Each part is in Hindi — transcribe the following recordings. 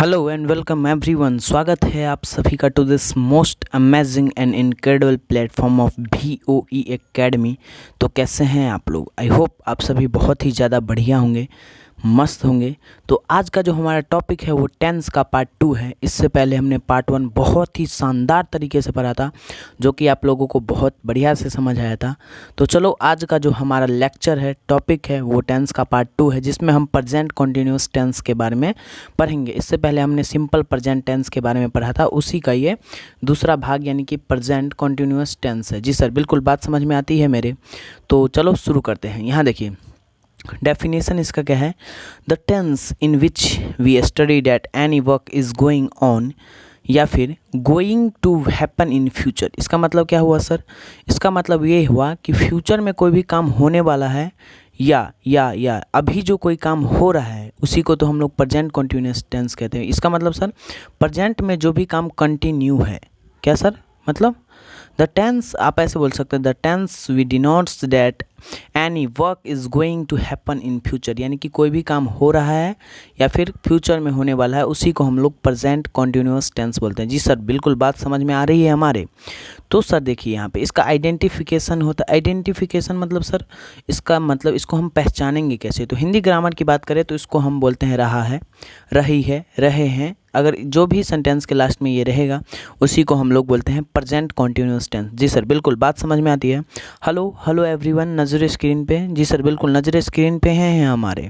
Hello and welcome everyone. स्वागत है आप सभी का to this most amazing and incredible platform of VOE academy. तो कैसे हैं आप लोग? आई होप आप सभी बहुत ही ज़्यादा बढ़िया होंगे, मस्त होंगे। तो आज का जो हमारा टॉपिक है वो टेंस का पार्ट 2 है। इससे पहले हमने पार्ट 1 बहुत ही शानदार तरीके से पढ़ा था, जो कि आप लोगों को बहुत बढ़िया से समझ आया था। तो चलो आज का जो हमारा लेक्चर है, टॉपिक है, वो टेंस का पार्ट 2 है, जिसमें हम प्रेजेंट कॉन्टिन्यूस टेंस के बारे में पढ़ेंगे। इससे पहले हमने सिंपल प्रेजेंट टेंस के बारे में पढ़ा था, उसी का ये दूसरा भाग यानी कि प्रेजेंट कॉन्टिन्यूस टेंस है। जी सर, बिल्कुल बात समझ में आती है मेरे। तो चलो शुरू करते हैं। यहाँ देखिए डेफिनेशन इसका क्या है। The tense in which we study that any work is going on या फिर going to happen in future. इसका मतलब क्या हुआ सर? इसका मतलब ये हुआ कि फ्यूचर में कोई भी काम होने वाला है या अभी जो कोई काम हो रहा है उसी को तो हम लोग प्रेजेंट कॉन्टिन्यूस टेंस कहते हैं। इसका मतलब सर प्रेजेंट में जो भी काम कंटिन्यू है। क्या सर? मतलब द टेंस आप ऐसे बोल सकते हैं, the tense we denotes that any work is going to happen in future, यानी कि कोई भी काम हो रहा है या फिर फ्यूचर में होने वाला है, उसी को हम लोग प्रेजेंट कॉन्टिन्यूस टेंस बोलते हैं। जी सर, बिल्कुल बात समझ में आ रही है हमारे। तो सर देखिए यहाँ पे इसका आइडेंटिफिकेशन होता है। आइडेंटिफिकेशन मतलब सर इसका मतलब इसको हम पहचानेंगे कैसे? तो हिंदी ग्रामर की बात करें तो इसको हम बोलते हैं रहा है, रही है, रहे हैं। अगर जो भी सेंटेंस के लास्ट में ये रहेगा उसी को हम लोग बोलते हैं प्रेजेंट कॉन्टिन्यूस टेंस। जी सर, बिल्कुल बात समझ में आती है। हेलो एवरीवन, नज़र स्क्रीन पे। जी सर, बिल्कुल नज़र स्क्रीन पे हैं हमारे।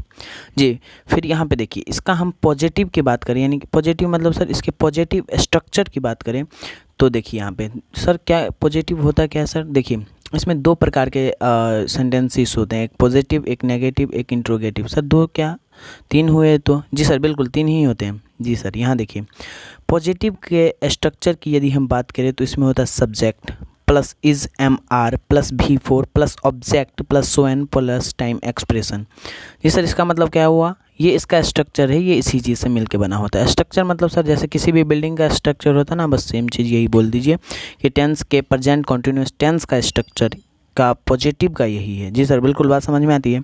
जी फिर यहाँ पे देखिए इसका हम पॉजिटिव की बात करें, यानी कि पॉजिटिव मतलब सर इसके पॉजिटिव स्ट्रक्चर की बात करें तो देखिए यहाँ पे सर क्या पॉजिटिव होता है। क्या सर? देखिए इसमें दो प्रकार के सेंटेंसेस होते हैं, एक पॉजिटिव, एक नेगेटिव, एक इंट्रोगेटिव। सर दो क्या तीन हुए? तो जी सर बिल्कुल तीन ही होते हैं। जी सर, यहाँ देखिए पॉजिटिव के स्ट्रक्चर की यदि हम बात करें तो इसमें होता है subject plus is MR plus V4 plus object plus so on plus time expression. जी सर, इसका मतलब क्या हुआ? ये इसका स्ट्रक्चर है, ये इसी चीज़ से मिलके बना होता है। स्ट्रक्चर मतलब सर जैसे किसी भी बिल्डिंग का स्ट्रक्चर होता है ना, बस सेम चीज़ यही बोल दीजिए कि टेंस के प्रेजेंट कॉन्टिन्यूस टेंस का स्ट्रक्चर का पॉजिटिव का यही है। जी सर, बिल्कुल बात समझ में आती है।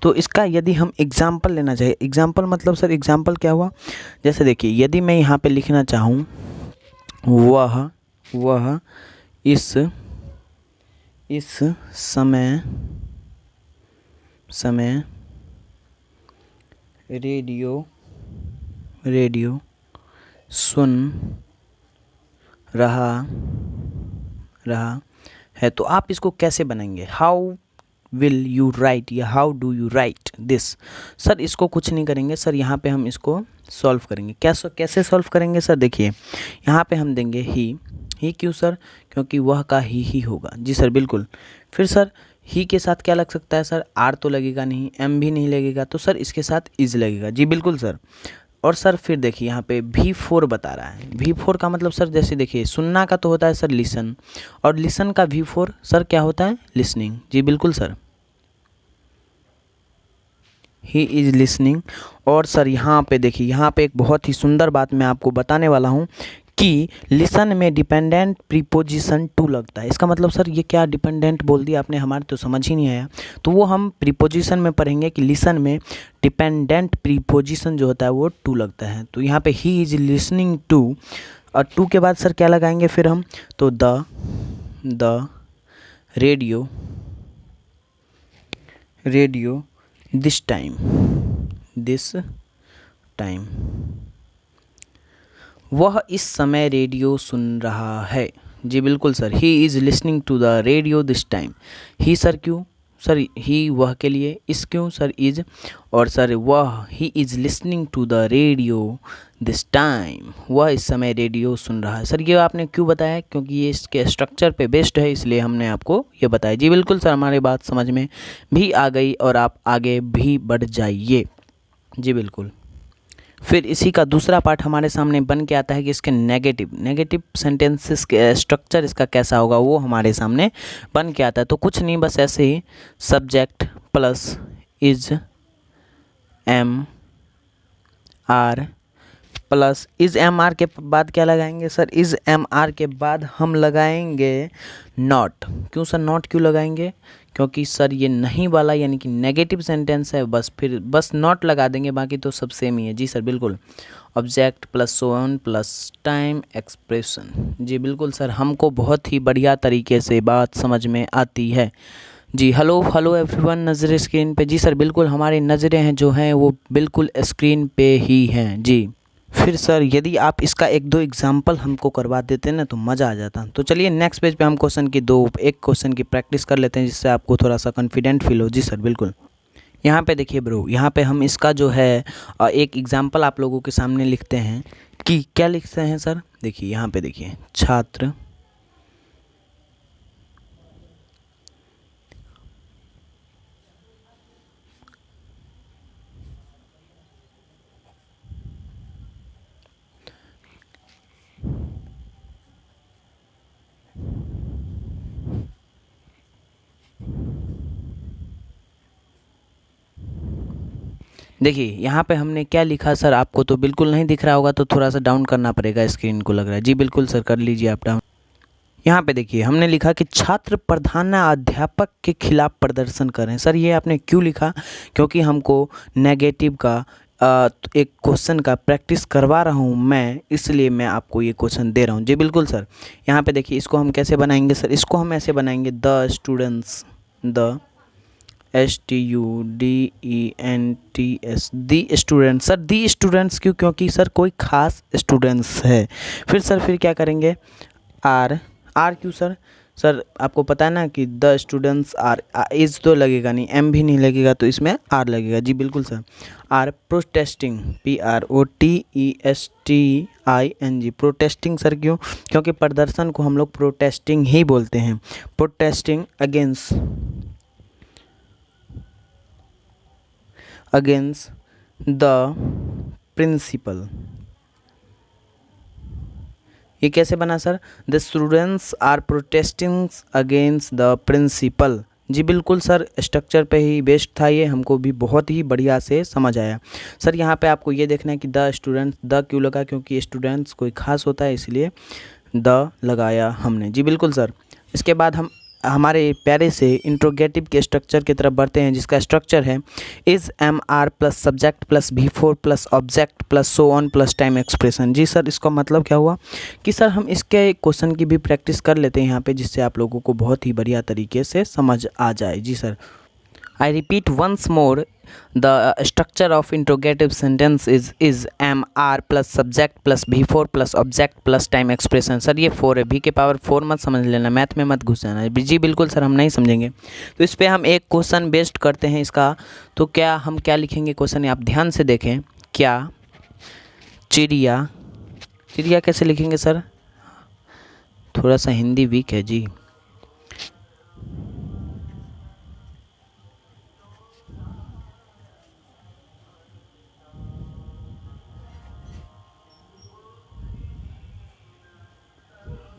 तो इसका यदि हम एग्जाम्पल लेना चाहिए, एग्जाम्पल मतलब सर एग्जाम्पल क्या हुआ? जैसे देखिए यदि मैं यहाँ पे लिखना चाहूँ वह इस समय रेडियो सुन रहा है, तो आप इसको कैसे बनाएंगे? हाउ विल यू राइट या how do you right this? Sir इसको कुछ नहीं करेंगे सर, यहाँ पे हम इसको सॉल्व करेंगे। कैसे सॉल्व करेंगे सर? देखिए यहाँ पे हम देंगे ही। क्यों सर? क्योंकि वह का ही होगा। जी सर बिल्कुल। फिर सर ही के साथ क्या लग सकता है सर? आर तो लगेगा नहीं, एम भी नहीं लगेगा, तो सर इसके साथ इज लगेगा। जी बिल्कुल सर। और सर फिर देखिए यहाँ पे V4 बता रहा है। V4 का मतलब सर जैसे देखिए सुनना का तो होता है सर लिसन, और लिसन का V4 सर क्या होता है? लिसनिंग। जी बिल्कुल सर, ही इज़ लिसनिंग। और सर यहाँ पे देखिए, यहाँ पे एक बहुत ही सुंदर बात मैं आपको बताने वाला हूँ कि लिसन में डिपेंडेंट प्रीपोजिशन टू लगता है। इसका मतलब सर ये क्या डिपेंडेंट बोल दिया आपने, हमारे तो समझ ही नहीं आया। तो वो हम प्रीपोजिशन में पढ़ेंगे कि लिसन में डिपेंडेंट प्रीपोजिशन जो होता है वो टू लगता है। तो यहाँ पे ही इज़ लिसनिंग टू, और टू के बाद सर क्या लगाएंगे फिर हम? तो द रेडियो दिस टाइम वह इस समय रेडियो सुन रहा है। जी बिल्कुल sir, he is listening to the radio this time. He sir क्यों? सर ही वह के लिए, इस क्यों सर? इज। और सर वह he is listening to the radio this time, वह इस समय रेडियो सुन रहा है। सर ये आपने क्यों बताया? क्योंकि ये इसके स्ट्रक्चर पे बेस्ड है, इसलिए हमने आपको ये बताया। जी बिल्कुल सर, हमारी बात समझ में भी आ गई और आप आगे भी बढ़ जाइए। जी बिल्कुल। फिर इसी का दूसरा पार्ट हमारे सामने बन के आता है कि इसके नेगेटिव सेंटेंसेस के स्ट्रक्चर इसका कैसा होगा, वो हमारे सामने बन के आता है। तो कुछ नहीं, बस ऐसे ही subject plus is MR plus is MR के बाद क्या लगाएंगे सर? इज MR के बाद हम लगाएंगे नॉट। क्यों सर नॉट क्यों लगाएंगे? क्योंकि सर ये नहीं वाला यानी कि नेगेटिव सेंटेंस है, बस नॉट लगा देंगे, बाकी तो सब सेम ही है। जी सर बिल्कुल। Object plus so on plus time expression. जी बिल्कुल सर, हमको बहुत ही बढ़िया तरीके से बात समझ में आती है। जी हेलो हेलो एवरीवन, नज़रें स्क्रीन पे। जी सर बिल्कुल, हमारी नज़रें हैं जो हैं वो बिल्कुल स्क्रीन पे ही हैं। जी फिर सर यदि आप इसका एक दो एग्जाम्पल हमको करवा देते ना तो मज़ा आ जाता। तो चलिए नेक्स्ट पेज पे हम एक क्वेश्चन की प्रैक्टिस कर लेते हैं, जिससे आपको थोड़ा सा कॉन्फिडेंट फील हो। जी सर बिल्कुल। यहाँ पे देखिए ब्रो, यहाँ पे हम इसका जो है एक एग्जाम्पल आप लोगों के सामने लिखते हैं कि क्या लिखते हैं सर। देखिए यहाँ पे देखिए, छात्र देखिए यहाँ पे हमने क्या लिखा सर, आपको तो बिल्कुल नहीं दिख रहा होगा, तो थोड़ा सा डाउन करना पड़ेगा स्क्रीन को, लग रहा है। जी बिल्कुल सर, कर लीजिए आप डाउन। यहाँ पे देखिए हमने लिखा कि छात्र प्रधानाध्यापक के खिलाफ प्रदर्शन करें। सर ये आपने क्यों लिखा, क्योंकि हमको नेगेटिव का एक क्वेश्चन का प्रैक्टिस करवा रहा हूँ मैं, इसलिए मैं आपको ये क्वेश्चन दे रहा हूँ। जी बिल्कुल सर। यहाँ पे देखिए इसको हम कैसे बनाएंगे सर, इसको हम ऐसे बनाएंगे, the students, the STUDENTS, the students. Sir the students क्यों, क्योंकि सर कोई खास स्टूडेंट्स है। फिर क्या करेंगे, आर क्यों सर, सर आपको पता है ना कि द स्टूडेंट्स आर, इज तो लगेगा नहीं, एम भी नहीं लगेगा, तो इसमें आर लगेगा। जी बिल्कुल sir. Are protesting, PROTESTING, protesting sir क्यों, क्योंकि प्रदर्शन को हम लोग प्रोटेस्टिंग ही बोलते हैं। Protesting against the principal. ये कैसे बना sir, the students are protesting against the principal. जी बिल्कुल सर, स्ट्रक्चर पे ही बेस्ड था ये, हमको भी बहुत ही बढ़िया से समझ आया। सर यहाँ पे आपको ये देखना है कि द स्टूडेंट्स, द क्यों लगा, क्योंकि स्टूडेंट्स कोई खास होता है, इसलिए द लगाया हमने। जी बिल्कुल सर। इसके बाद हम हमारे प्यारे से इंट्रोगेटिव के स्ट्रक्चर की तरफ बढ़ते हैं, जिसका स्ट्रक्चर है is MR plus subject plus V4 plus object plus so on plus time expression. जी सर, इसका मतलब क्या हुआ कि सर हम इसके क्वेश्चन की भी प्रैक्टिस कर लेते हैं यहाँ पे, जिससे आप लोगों को बहुत ही बढ़िया तरीके से समझ आ जाए। जी sir, I repeat once more, the structure of interrogative sentence is MR plus subject plus V4 plus object plus time expression। Sir ये 4 है, V के पावर 4 मत समझ लेना, मैथ में मत घुस जाना। जी बिल्कुल सर, हम नहीं समझेंगे। तो इस पर हम एक क्वेश्चन बेस्ड करते हैं इसका। तो हम क्या लिखेंगे क्वेश्चन, आप ध्यान से देखें। क्या चिड़िया कैसे लिखेंगे सर, थोड़ा सा हिंदी वीक है जी।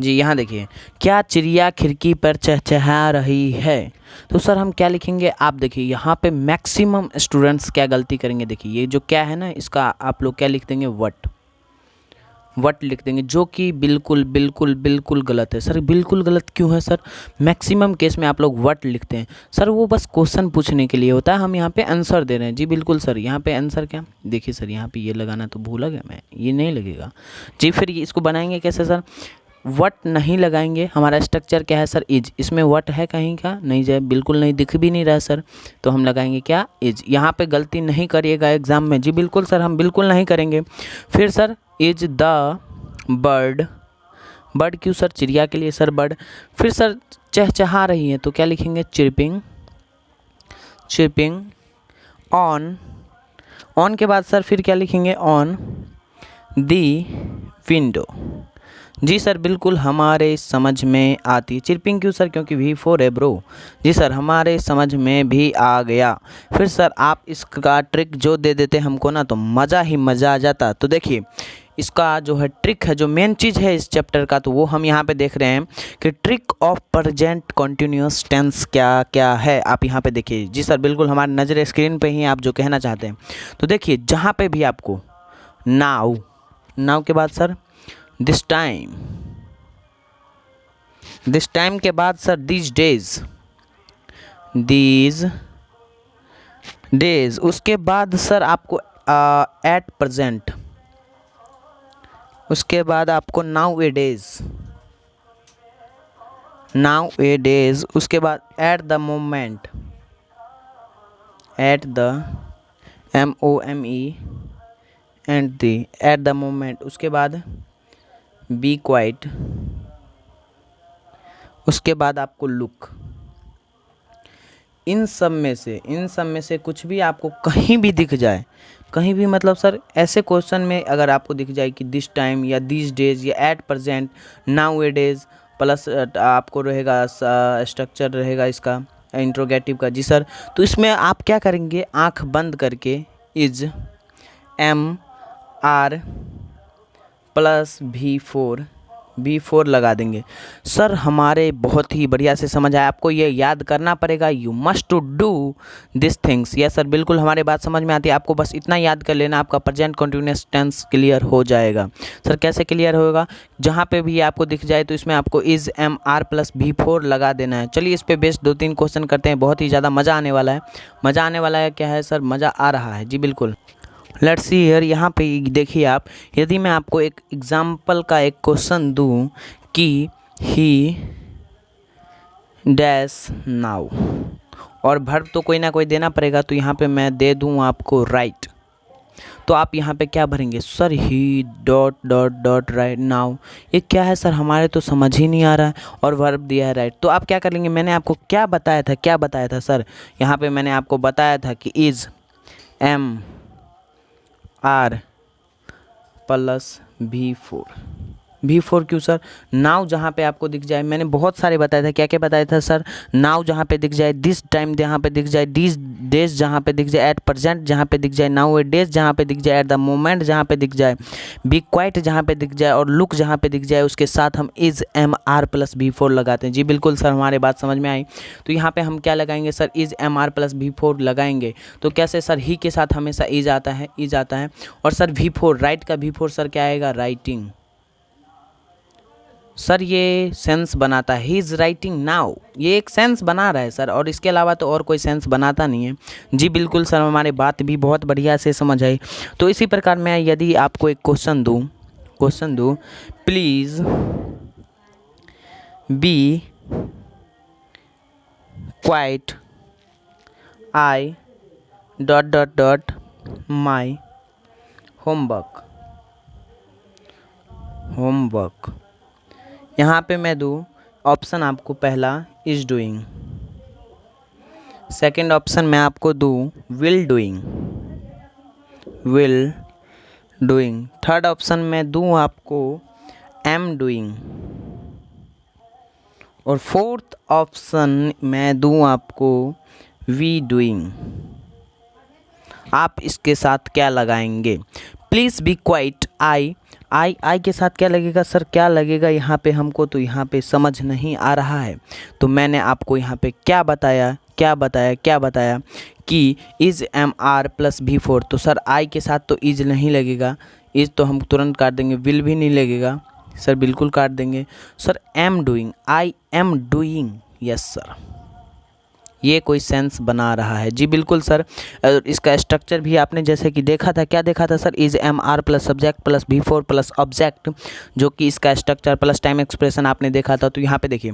जी यहाँ देखिए, क्या चिड़िया खिड़की पर चहचहा रही है। तो सर हम क्या लिखेंगे, आप देखिए यहाँ पे मैक्सिमम स्टूडेंट्स क्या गलती करेंगे। देखिए ये जो क्या है ना, इसका आप लोग क्या लिख देंगे, वट लिख देंगे, जो कि बिल्कुल बिल्कुल बिल्कुल गलत है। सर बिल्कुल गलत क्यों है सर, मैक्सिमम केस में आप लोग वट लिखते हैं। सर वो बस क्वेश्चन पूछने के लिए होता है, हम यहाँ पे आंसर दे रहे हैं। जी बिल्कुल सर, यहाँ पे आंसर क्या, देखिए सर यहाँ पे ये लगाना तो भूला गया मैं, ये नहीं लगेगा जी। फिर इसको बनाएंगे कैसे सर, वट नहीं लगाएंगे, हमारा स्ट्रक्चर क्या है सर, इज, इसमें वट है कहीं का नहीं जाए, बिल्कुल नहीं, दिख भी नहीं रहा सर, तो हम लगाएंगे क्या, इज। यहाँ पे गलती नहीं करिएगा एग्जाम में। जी बिल्कुल सर, हम बिल्कुल नहीं करेंगे। फिर सर इज द बर्ड क्यों सर, चिड़िया के लिए सर बर्ड। फिर सर चहचहा रही है, तो क्या लिखेंगे, चिरपिंग ऑन के बाद सर फिर क्या लिखेंगे, ऑन दी विंडो। जी सर बिल्कुल हमारे समझ में आती है। चिरपिंग क्यों सर, क्योंकि V4 है ब्रो। जी सर हमारे समझ में भी आ गया। फिर सर आप इसका ट्रिक जो दे देते हमको ना, तो मज़ा ही मज़ा आ जाता। तो देखिए इसका जो है ट्रिक है, जो मेन चीज़ है इस चैप्टर का, तो वो हम यहाँ पे देख रहे हैं कि trick of present continuous tense क्या क्या है। आप यहाँ पे देखिए। जी सर बिल्कुल, हमारी नज़र स्क्रीन पे ही आप जो कहना चाहते हैं। तो देखिए जहाँ पे भी आपको नाउ के बाद सर दिस टाइम के बाद सर these days। उसके बाद सर आपको at present, उसके बाद आपको nowadays, उसके बाद at the moment, at the MOME and the at the moment, उसके बाद be quiet, उसके बाद आपको look। इन सब में से कुछ भी आपको कहीं भी दिख जाए, कहीं भी मतलब सर ऐसे क्वेश्चन में अगर आपको दिख जाए कि दिस टाइम या दिस डेज या at present, now A days, plus आपको रहेगा स्ट्रक्चर रहेगा इसका इंट्रोगेटिव का। जी सर, तो इसमें आप क्या करेंगे, आंख बंद करके इज MR प्लस V4 लगा देंगे। सर हमारे बहुत ही बढ़िया से समझ आया। आपको ये याद करना पड़ेगा, you must to do this things. Yes sir, बिल्कुल हमारे बात समझ में आती है। आपको बस इतना याद कर लेना, आपका प्रेजेंट कंटिन्यूअस टेंस क्लियर हो जाएगा। सर कैसे क्लियर होगा, जहाँ पे भी आपको दिख जाए तो इसमें आपको इज MR प्लस V4 लगा देना है। चलिए इस पे बेस्ड 2-3 क्वेश्चन करते हैं, बहुत ही ज़्यादा मज़ा आने वाला है। मज़ा आने वाला है क्या है सर, मज़ा आ रहा है जी बिल्कुल। लेट्स सी हियर, यहाँ पे देखिए आप, यदि मैं आपको एक एग्जाम्पल का एक क्वेश्चन दूँ कि ही डैश नाउ, और वर्ब तो कोई ना कोई देना पड़ेगा, तो यहाँ पे मैं दे दूँ आपको राइट। तो आप यहाँ पे क्या भरेंगे, सर ही dot dot dot right now. ये क्या है सर, हमारे तो समझ ही नहीं आ रहा है, और वर्ब दिया है राइट। तो आप क्या कर लेंगे, मैंने आपको क्या बताया था सर, यहाँ पे मैंने आपको बताया था कि इज MR प्लस V4 क्यों सर, नाउ जहाँ पे आपको दिख जाए, मैंने बहुत सारे बताया था। क्या क्या बताया था सर, नाउ जहाँ पे दिख जाए, दिस टाइम जहाँ पे दिख जाए, दिस डेज जहाँ पे दिख जाए, एट प्रेजेंट जहाँ पे दिख जाए, नाउ ए डेज जहाँ पे दिख जाए, एट द मोमेंट जहाँ पे दिख जाए, बी क्वाइट जहाँ पे दिख जाए, और लुक जहाँ पे दिख जाए, उसके साथ हम इज MR प्लस V4 लगाते हैं। जी बिल्कुल सर, हमारे बात समझ में आई। तो यहाँ पे हम क्या लगाएंगे sir, is MR plus V4 लगाएंगे। तो कैसे सर, ही के साथ हमेशा इज आता है, और सर V4 राइट का V4 सर क्या आएगा, राइटिंग। सर ये सेंस बनाता है, ही इज़ राइटिंग नाउ, ये एक सेंस बना रहा है सर, और इसके अलावा तो और कोई सेंस बनाता नहीं है। जी बिल्कुल सर, हमारी बात भी बहुत बढ़िया से समझ आई। तो इसी प्रकार मैं यदि आपको एक क्वेश्चन दूँ, please be quite, I dot dot dot my homework. यहाँ पे मैं दूँ ऑप्शन आपको पहला इज डूइंग, सेकंड ऑप्शन मैं आपको दूँ विल डूइंग, थर्ड ऑप्शन मैं दूँ आपको एम डूइंग, और फोर्थ ऑप्शन मैं दूँ आपको वी डूइंग। आप इसके साथ क्या लगाएंगे, प्लीज़ बी क्वाइट, आई के साथ क्या लगेगा सर, क्या लगेगा यहाँ पे, हमको तो यहाँ पे समझ नहीं आ रहा है। तो मैंने आपको यहाँ पे क्या बताया कि इज MR प्लस V4। तो सर आई के साथ तो इज नहीं लगेगा, इज तो हम तुरंत काट देंगे, विल भी नहीं लगेगा सर, बिल्कुल काट देंगे। Sir am doing, I am doing, yes sir, ये कोई सेंस बना रहा है। जी बिल्कुल सर, इसका स्ट्रक्चर भी आपने जैसे कि देखा था, क्या देखा था sir, is MR plus subject plus V4 plus object, जो कि इसका स्ट्रक्चर प्लस टाइम एक्सप्रेशन आपने देखा था। तो यहाँ पे देखिए,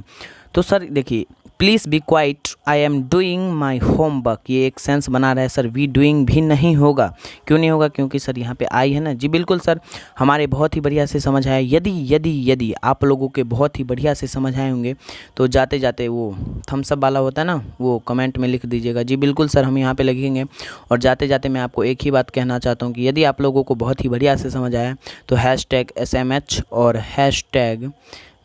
तो सर देखिए, please be quite, I am doing my homework, ये एक सेंस बना रहा है सर। वी डूइंग भी नहीं होगा, क्यों नहीं होगा, क्योंकि सर यहाँ पे आई है ना। जी बिल्कुल सर, हमारे बहुत ही बढ़िया से समझ आया। यदि आप लोगों के बहुत ही बढ़िया से समझ आए होंगे तो जाते जाते वो थम्स अप वाला होता है ना, वो कमेंट में लिख दीजिएगा। जी बिल्कुल सर, हम यहाँ पे लिखेंगे। और जाते जाते मैं आपको एक ही बात कहना चाहता हूँ कि यदि आप लोगों को बहुत ही बढ़िया से समझ आया तो #SMH और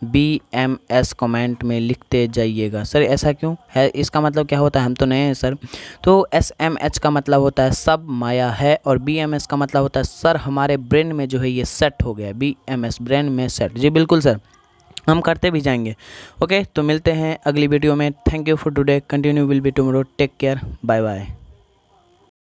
#BMS कमेंट में लिखते जाइएगा। सर ऐसा क्यों है, इसका मतलब क्या होता है, हम तो नए हैं सर। तो SMH का मतलब होता है सब माया है, और BMS का मतलब होता है सर हमारे ब्रेन में जो है ये सेट हो गया, BMS ब्रेन में सेट। जी बिल्कुल सर, हम करते भी जाएंगे। ओके, तो मिलते हैं अगली वीडियो में। Thank you for today, continue will be tomorrow, take care, bye bye.